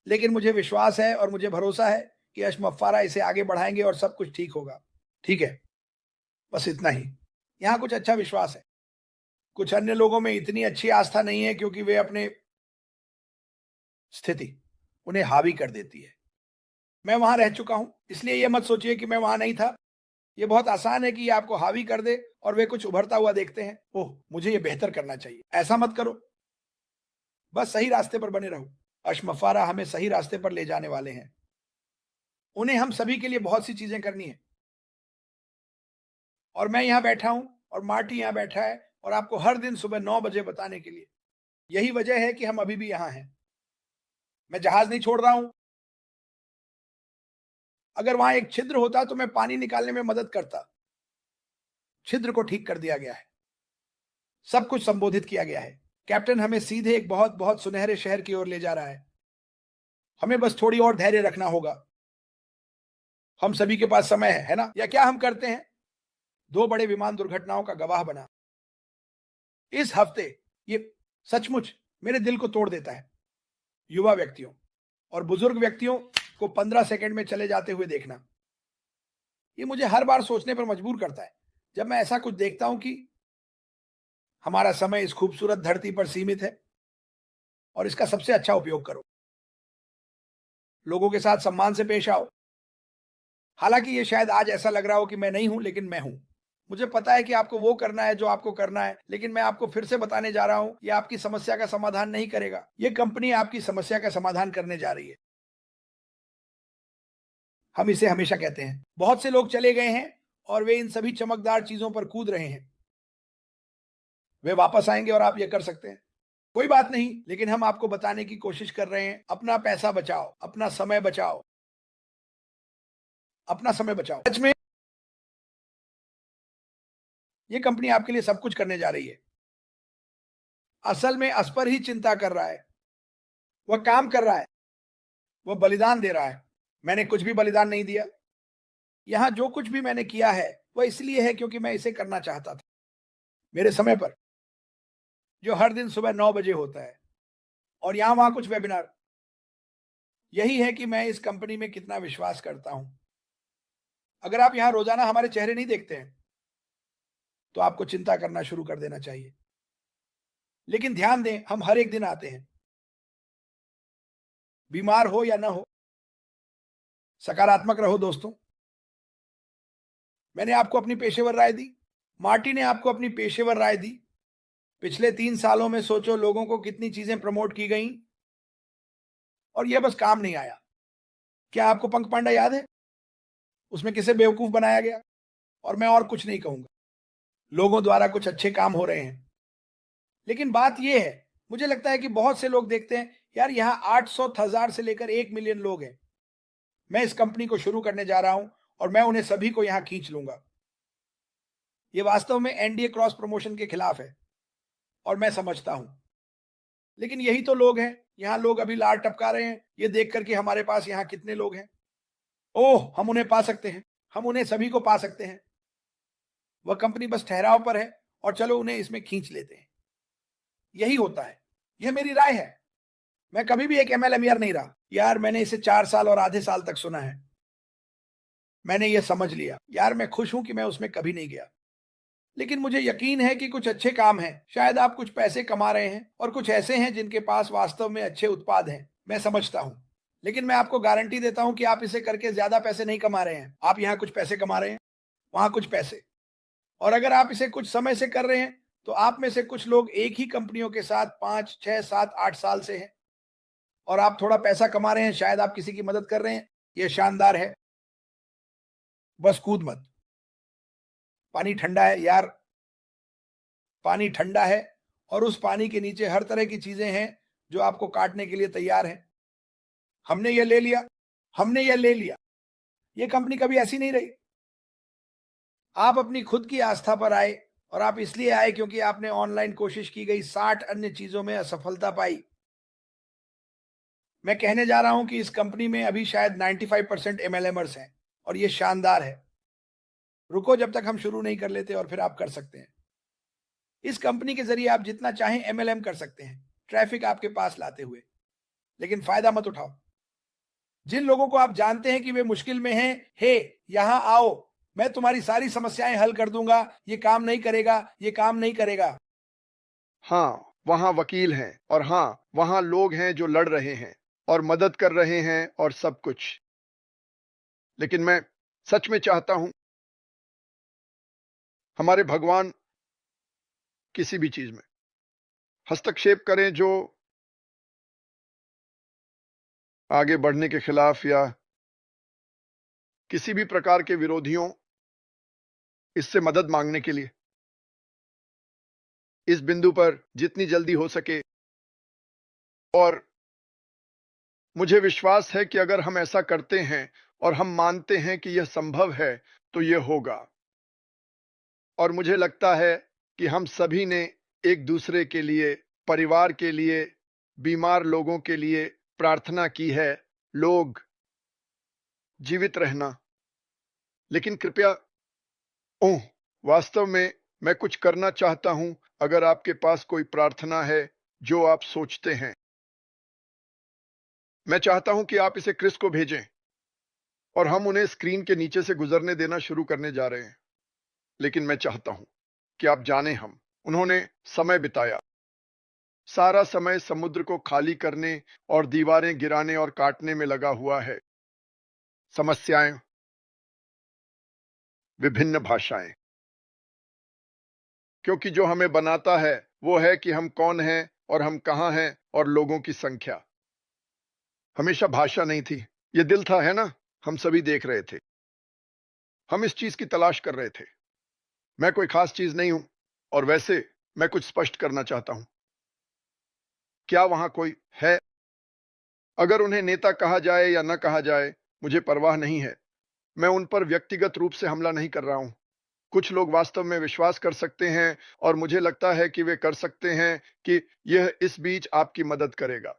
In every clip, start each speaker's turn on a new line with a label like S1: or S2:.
S1: लेकिन मुझे विश्वास है और मुझे भरोसा है कि यश मफ़ारा इसे आगे बढ़ाएँगे और सब कुछ ठीक होगा। ठीक है, बस इतना ही। यहाँ कुछ अच्छा विश्वास है। कुछ अन्य लोगों में इतनी अच्छी आस्था नहीं है क्योंकि वे अपने स्थिति उन्हें हावी कर देती है। मैं वहाँ रह चुका हूँ, इसलिए ये मत सोचिए कि मैं वहाँ नहीं था। ये बहुत आसान है कि ये आपको हावी कर दे और वे कुछ उभरता हुआ देखते हैं। ओह! मुझे ये बेहतर करना चाहिए। ऐसा मत करो, बस सही रास्ते पर बने रहो। अशमफ़ारा हमें सही रास्ते पर ले जाने वाले हैं। उन्हें हम सभी के लिए बहुत सी चीज़ें करनी है और मैं यहाँ बैठा हूँ और मार्टी यहाँ बैठा है और आपको हर दिन सुबह 9 बजे बताने के लिए। यही वजह है कि हम अभी भी यहाँ हैं। मैं जहाज़ नहीं छोड़ रहा हूँ। अगर वहाँ एक छिद्र होता तो मैं पानी निकालने में मदद करता। छिद्र को ठीक कर दिया गया है। सब कुछ संबोधित किया गया है। कैप्टन हमें सीधे एक बहुत-बहुत सुनहरे शहर की ओर ले जा रहा है। हमें बस थोड़ी और धैर्य रखना होगा। हम सभी के पास समय है ना? या क्या हम करते हैं? 2 बड़े विमान दुर्घटनाओं का गवाह बना। इस हफ्ते ये सचमुच मेरे दिल को तोड़ देता है। युवा व्यक्तियों और बुजुर्ग व्यक्तियों को 15 सेकंड में चले जाते हुए देखना। ये मुझे हर बार सोचने पर मजबूर करता है। जब मैं ऐसा कुछ देखता हूँ कि हमारा समय इस खूबसूरत धरती पर सीमित है और इसका सबसे अच्छा उपयोग करो। लोगों के साथ सम्मान से पेश आओ। हालाँकि ये शायद आज ऐसा लग रहा हो कि मैं नहीं हूँ, लेकिन मैं हूँ। मुझे पता है कि आपको वो करना है जो आपको करना है, लेकिन मैं आपको फिर से बताने जा रहा हूँ, ये आपकी समस्या का समाधान नहीं करेगा। ये कंपनी आपकी समस्या का समाधान करने जा रही है। हम इसे हमेशा कहते हैं। बहुत से लोग चले गए हैं और वे इन सभी चमकदार चीज़ों पर कूद रहे हैं। वे वापस आएँगे और आप ये कर सकते हैं। कोई बात नहीं, लेकिन हम आपको बताने की कोशिश कर रहे हैं, अपना पैसा बचाओ, अपना समय बचाओ, अपना समय बचाओ। सच में ये कंपनी आपके लिए सब कुछ करने जा रही है। असल में अस्पर ही चिंता कर रहा है। वह काम कर रहा है, वह बलिदान दे रहा है। मैंने कुछ भी बलिदान नहीं दिया। यहाँ जो कुछ भी मैंने किया है, वह इसलिए है क्योंकि मैं इसे करना चाहता था। मेरे समय पर, जो हर दिन सुबह 9 बजे होता है और यहाँ-वहाँ कुछ वेबिनार। यही है कि मैं इस कंपनी में कितना विश्वास करता हूँ। अगर आप यहाँ रोज़ाना हमारे चेहरे नहीं देखते हैं, तो आपको चिंता करना शुरू कर देना चाहिए। लेकिन ध्यान दें, हम हर एक दिन आते हैं। बीमार हो या ना हो, सकारात्मक रहो दोस्तों। मैंने आपको अपनी पेशेवर राय दी, मार्टी ने आपको अपनी पेशेवर राय दी। पिछले 3 सालों में सोचो लोगों को कितनी चीज़ें प्रमोट की गईं और ये बस काम नहीं आया। क्या आपको पंख पांडा याद है? उसमें किसे बेवकूफ़ बनाया गया? और मैं और कुछ नहीं कहूँगा। लोगों द्वारा कुछ अच्छे काम हो रहे हैं। लेकिन बात ये है, मुझे लगता है कि बहुत से लोग देखते हैं, यार यहाँ 800,000 से लेकर 1 मिलियन लोग हैं। मैं इस कंपनी को शुरू करने जा रहा हूँ और मैं उन्हें सभी को यहाँ खींच लूँगा। ये वास्तव में एनडीए क्रॉस प्रमोशन के खिलाफ है और मैं समझता हूँ। लेकिन यही तो लोग हैं, यहाँ लोग अभी लार टपका रहे हैं, ये देख कर कि हमारे पास यहाँ कितने लोग हैं। ओह! हम उन्हें पा सकते हैं, हम उन्हें सभी को पा सकते हैं। वह कंपनी बस ठहराव पर है और चलो उन्हें इसमें खींच लेते हैं। यही होता है। यह मेरी राय है। मैं कभी भी एक एमएलएमईआर नहीं रहा। यार मैंने इसे 4 साल और आधे साल तक सुना है। मैंने ये समझ लिया। यार मैं खुश हूँ कि मैं उसमें कभी नहीं गया। लेकिन मुझे यकीन है कि कुछ अच्छे काम हैं। शायद आप कुछ पैसे कमा रहे हैं और कुछ ऐसे हैं जिनके पास वास्तव में अच्छे उत्पाद हैं। मैं समझता हूँ। लेकिन मैं आपको गारंटी देता हूँ कि आप इसे करके ज़्यादा पैसे नहीं कमा रहे हैं। आप यहाँ कुछ पैसे कमा रहे हैं, वहाँ कुछ पैसे। और अगर आप इसे कुछ समय से कर रहे हैं, तो आप में से कुछ लोग एक ही कंपनियों के साथ 5, 6, 7, 8 साल से हैं और आप थोड़ा पैसा कमा रहे हैं, शायद आप किसी की मदद कर रहे हैं। ये शानदार है। बस कूद मत। पानी ठंडा है यार, पानी ठंडा है और उस पानी के नीचे हर तरह की चीज़ें हैं, जो आपको काटने के लिए तैयार हैं। हमने ये ले लिया, हमने ये ले लिया। ये कंपनी कभी ऐसी नहीं रही। आप अपनी खुद की आस्था पर आए और आप इसलिए आए क्योंकि आपने ऑनलाइन कोशिश की गई 60 अन्य चीज़ों में असफलता पाई। मैं कहने जा रहा हूँ कि इस कंपनी में अभी शायद 95% एमएलएमर्स हैं और ये शानदार है। रुको जब तक हम शुरू नहीं कर लेते और फिर आप कर सकते हैं। इस कंपनी के ज़रिए आप जितना चाहें एमएलएम कर सकते हैं, ट्रैफ़िक आपके पास लाते हुए। लेकिन फ़ायदा मत उठाओ। जिन लोगों को आप जानते हैं कि वे मुश्किल में हैं, हे यहां आओ, मैं तुम्हारी सारी समस्याएं हल कर दूंगा, ये काम नहीं करेगा, ये काम नहीं करेगा।
S2: हाँ, वहाँ वकील हैं और हाँ, वहाँ लोग हैं जो लड़ रहे हैं और मदद कर रहे हैं और सब कुछ। लेकिन मैं सच में चाहता हूं हमारे भगवान किसी भी चीज में हस्तक्षेप करें जो आगे बढ़ने के खिलाफ या किसी भी प्रकार के विरोधियों इससे मदद मांगने के लिए इस बिंदु पर जितनी जल्दी हो सके। और मुझे विश्वास है कि अगर हम ऐसा करते हैं और हम मानते हैं कि यह संभव है तो यह होगा। और मुझे लगता है कि हम सभी ने एक दूसरे के लिए, परिवार के लिए, बीमार लोगों के लिए प्रार्थना की है। लोग जीवित रहना। लेकिन कृपया ओह वास्तव में मैं कुछ करना चाहता हूं। अगर आपके पास कोई प्रार्थना है जो आप सोचते हैं, मैं चाहता हूं कि आप इसे क्रिस को भेजें और हम उन्हें स्क्रीन के नीचे से गुजरने देना शुरू करने जा रहे हैं। लेकिन मैं चाहता हूं कि आप जानें उन्होंने समय बिताया, सारा समय समुद्र को खाली करने और दीवारें गिराने और काटने में लगा हुआ है। समस्याएं, विभिन्न भाषाएं, क्योंकि जो हमें बनाता है वो है कि हम कौन हैं और हम कहां हैं और लोगों की संख्या। हमेशा भाषा नहीं थी, ये दिल था, है ना? हम सभी देख रहे थे, हम इस चीज की तलाश कर रहे थे। मैं कोई खास चीज नहीं हूं और वैसे मैं कुछ स्पष्ट करना चाहता हूं। क्या वहां कोई है? अगर उन्हें नेता कहा जाए या न कहा जाए, मुझे परवाह नहीं है। मैं उन पर व्यक्तिगत रूप से हमला नहीं कर रहा हूं। कुछ लोग वास्तव में विश्वास कर सकते हैं और मुझे लगता है कि वे कर सकते हैं कि यह इस बीच आपकी मदद करेगा।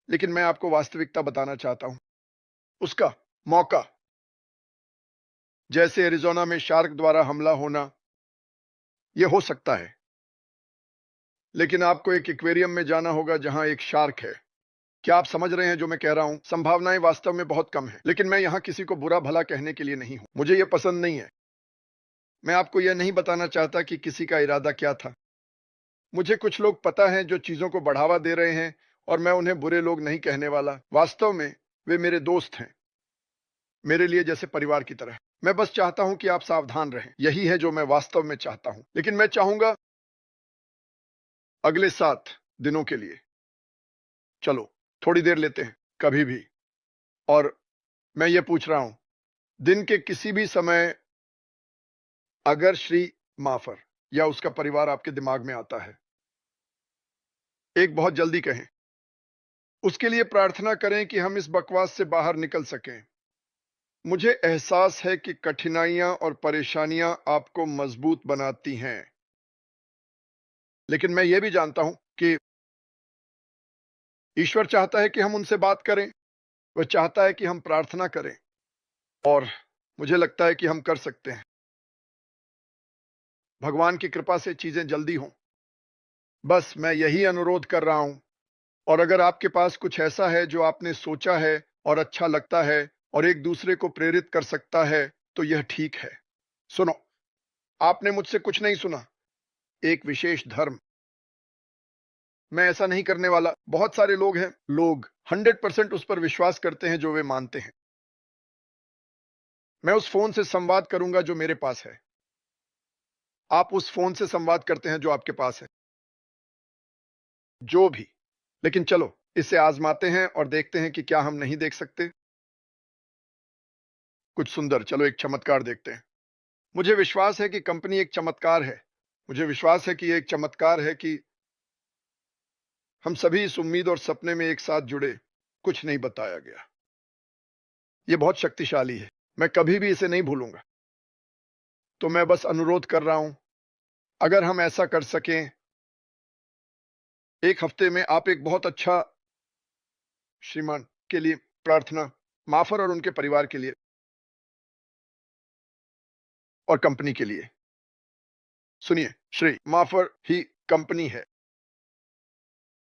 S2: लेकिन मैं आपको वास्तविकता बताना चाहता हूं। उसका मौका, जैसे एरिज़ोना में शार्क द्वारा हमला होना, यह हो सकता है। लेकिन आपको एक एक्वेरियम में जाना होगा जहां एक शार्क है। क्या आप समझ रहे हैं जो मैं कह रहा हूं? संभावनाएं वास्तव में बहुत कम है। लेकिन मैं यहां किसी को बुरा भला कहने के लिए नहीं हूं। मुझे यह पसंद नहीं है। मैं आपको यह नहीं बताना चाहता कि किसी का इरादा क्या था। मुझे कुछ लोग पता है जो चीजों को बढ़ावा दे रहे हैं और मैं उन्हें बुरे लोग नहीं कहने वाला। वास्तव में वे मेरे दोस्त हैं, मेरे लिए जैसे परिवार की तरह। मैं बस चाहता हूं कि आप सावधान रहें। यही है जो मैं वास्तव में चाहता हूं। लेकिन मैं चाहूंगा अगले 7 दिनों के लिए चलो थोड़ी देर लेते हैं, कभी भी। और मैं ये पूछ रहा हूं, दिन के किसी भी समय अगर श्री माफर या उसका परिवार आपके दिमाग में आता है, एक बहुत जल्दी कहें। उसके लिए प्रार्थना करें कि हम इस बकवास से बाहर निकल सकें। मुझे एहसास है कि कठिनाइयां और परेशानियां आपको मजबूत बनाती हैं। लेकिन मैं ये भी जानता हूं कि ईश्वर चाहता है कि हम उनसे बात करें। वह चाहता है कि हम प्रार्थना करें और मुझे लगता है कि हम कर सकते हैं। भगवान की कृपा से चीजें जल्दी हों। बस मैं यही अनुरोध कर रहा हूं। और अगर आपके पास कुछ ऐसा है जो आपने सोचा है और अच्छा लगता है और एक दूसरे को प्रेरित कर सकता है, तो यह ठीक है। सुनो, आपने मुझसे कुछ नहीं सुना। एक विशेष धर्म, मैं ऐसा नहीं करने वाला। बहुत सारे लोग हैं, लोग 100% उस पर विश्वास करते हैं जो वे मानते हैं। मैं उस फोन से संवाद करूंगा जो मेरे पास है। आप उस फोन से संवाद करते हैं जो आपके पास है, जो भी। लेकिन चलो इसे आजमाते हैं और देखते हैं कि क्या हम नहीं देख सकते कुछ सुंदर। चलो एक चमत्कार देखते हैं। मुझे विश्वास है कि कंपनी एक चमत्कार है। मुझे विश्वास है कि यह एक चमत्कार है कि हम सभी इस उम्मीद और सपने में एक साथ जुड़े। कुछ नहीं बताया गया। यह बहुत शक्तिशाली है। मैं कभी भी इसे नहीं भूलूंगा। तो मैं बस अनुरोध कर रहा हूं, अगर हम ऐसा कर सकें, एक हफ्ते में आप एक बहुत अच्छा श्रीमान के लिए प्रार्थना, माफर और उनके परिवार के लिए और कंपनी के लिए। सुनिए, श्री माफर ही कंपनी है।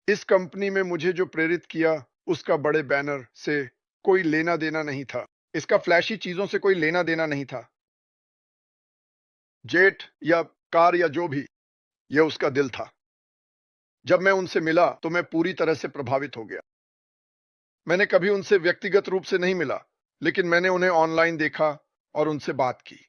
S2: इस कंपनी में मुझे जो प्रेरित किया उसका बड़े बैनर से कोई लेना देना नहीं था। इसका फ्लैशी चीजों से कोई लेना देना नहीं था। जेट या कार या जो भी, यह उसका दिल था। जब मैं उनसे मिला तो मैं पूरी तरह से प्रभावित हो गया। मैंने कभी उनसे व्यक्तिगत रूप से नहीं मिला, लेकिन मैंने उन्हें ऑनलाइन देखा और उनसे बात की।